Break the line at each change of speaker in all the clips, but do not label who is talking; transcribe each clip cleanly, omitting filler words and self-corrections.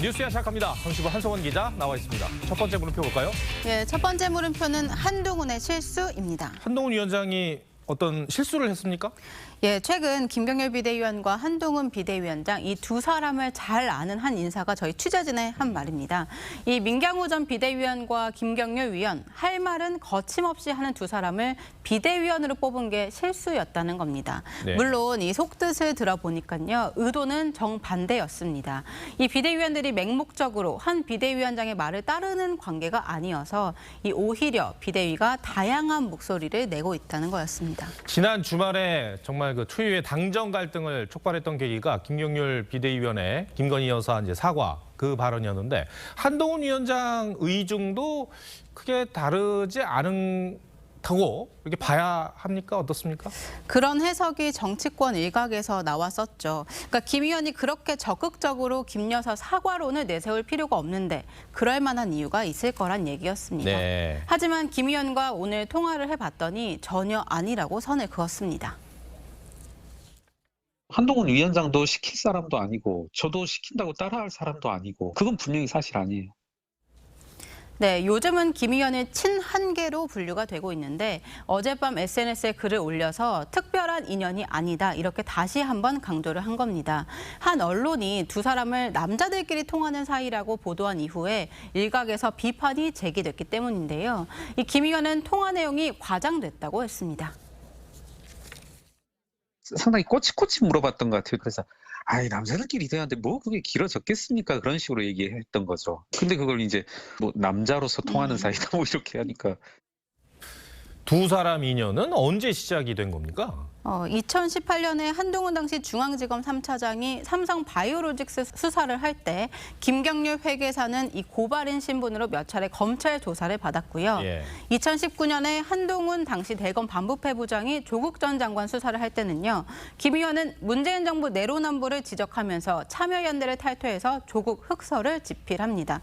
뉴스야 시작합니다. 정치부 한성원 기자 나와 있습니다. 첫 번째 물음표 볼까요?
예, 첫 번째 물음표는 한동훈의 실수입니다.
한동훈 위원장이 어떤 실수를 했습니까?
예, 최근 김경률 비대위원과 한동훈 비대위원장 이 두 사람을 잘 아는 한 인사가 저희 취재진에 한 말입니다. 이 민경호 전 비대위원과 김경률 위원 할 말은 거침없이 하는 두 사람을 비대위원으로 뽑은 게 실수였다는 겁니다.
네.
물론 이 속뜻을 들어보니까요. 의도는 정반대였습니다. 이 비대위원들이 맹목적으로 한 비대위원장의 말을 따르는 관계가 아니어서 이 오히려 비대위가 다양한 목소리를 내고 있다는 거였습니다.
지난 주말에 정말 그 초유의 당정 갈등을 촉발했던 계기가 김경률 비대위원의 김건희 여사 이제 사과 그 발언이었는데 한동훈 위원장 의중도 크게 다르지 않다고 이렇게 봐야 합니까? 어떻습니까?
그런 해석이 정치권 일각에서 나왔었죠. 그러니까 김 의원이 그렇게 적극적으로 김 여사 사과론을 내세울 필요가 없는데 그럴 만한 이유가 있을 거란 얘기였습니다.
네.
하지만 김 의원과 오늘 통화를 해봤더니 전혀 아니라고 선을 그었습니다.
한동훈 위원장도 시킬 사람도 아니고 저도 시킨다고 따라할 사람도 아니고 그건 분명히 사실 아니에요.
네, 요즘은 김 의원의 친한계로 분류가 되고 있는데 어젯밤 SNS에 글을 올려서 특별한 인연이 아니다 이렇게 다시 한번 강조를 한 겁니다. 한 언론이 두 사람을 남자들끼리 통하는 사이라고 보도한 이후에 일각에서 비판이 제기됐기 때문인데요. 이 김 의원은 통화 내용이 과장됐다고 했습니다.
상당히 꼬치꼬치 물어봤던 것 같아요. 그래서 아이 남자들끼리 대화하는데 뭐 그게 길어졌겠습니까? 그런 식으로 얘기했던 거죠. 근데 그걸 이제 뭐 남자로서 통하는 사이다 뭐 이렇게 하니까.
두 사람 인연은 언제 시작이 된 겁니까?
2018년에 한동훈 당시 중앙지검 3차장이 삼성 바이오로직스 수사를 할 때 김경률 회계사는 이 고발인 신분으로 몇 차례 검찰 조사를 받았고요.
예.
2019년에 한동훈 당시 대검 반부패 부장이 조국 전 장관 수사를 할 때는요. 김 의원은 문재인 정부 내로남불을 지적하면서 참여연대를 탈퇴해서 조국 흑서를 집필합니다.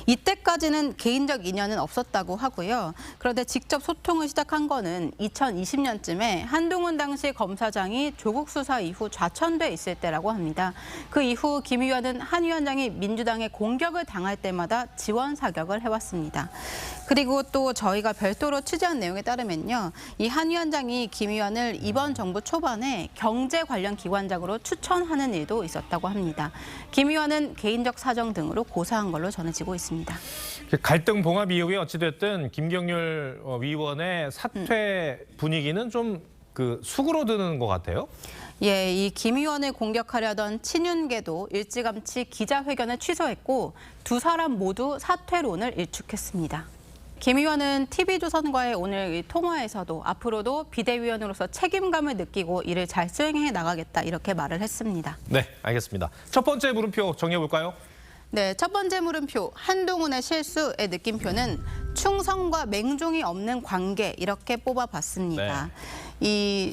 이때까지는 개인적 인연은 없었다고 하고요. 그런데 직접 소통을 시작한 거는 2020년쯤에 한동훈 당시 검사장이 조국 수사 이후 좌천돼 있을 때라고 합니다. 그 이후 김 의원은 한 위원장이 민주당의 공격을 당할 때마다 지원 사격을 해왔습니다. 그리고 또 저희가 별도로 취재한 내용에 따르면요. 이 한 위원장이 김 의원을 이번 정부 초반에 경제 관련 기관장으로 추천하는 일도 있었다고 합니다. 김 의원은 개인적 사정 등으로 고사한 걸로 전해지고 있습니다.
갈등 봉합 이후에 어찌됐든 김경률 위원의 사퇴 분위기는 좀 수그러드는 것 같아요.
예, 이 김 의원을 공격하려던 친윤계도 일찌감치 기자회견을 취소했고 두 사람 모두 사퇴론을 일축했습니다. 김 의원은 TV조선과의 오늘 이 통화에서도 앞으로도 비대위원으로서 책임감을 느끼고 일을 잘 수행해 나가겠다 이렇게 말을 했습니다.
네, 알겠습니다. 첫 번째 물음표 정해볼까요?
네, 첫 번째 물음표 한동훈의 실수의 느낌표는 충성과 맹종이 없는 관계 이렇게 뽑아봤습니다. 이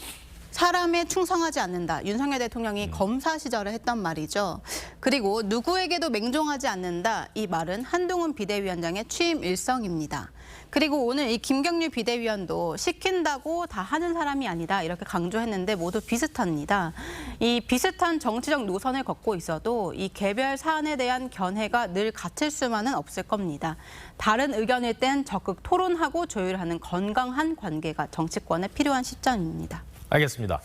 사람에 충성하지 않는다. 윤석열 대통령이 검사 시절에 했던 말이죠. 그리고 누구에게도 맹종하지 않는다. 이 말은 한동훈 비대위원장의 취임 일성입니다. 그리고 오늘 이 김경률 비대위원도 시킨다고 다 하는 사람이 아니다. 이렇게 강조했는데 모두 비슷합니다. 이 비슷한 정치적 노선을 걷고 있어도 이 개별 사안에 대한 견해가 늘 같을 수만은 없을 겁니다. 다른 의견일 땐 적극 토론하고 조율하는 건강한 관계가 정치권에 필요한 시점입니다.
알겠습니다.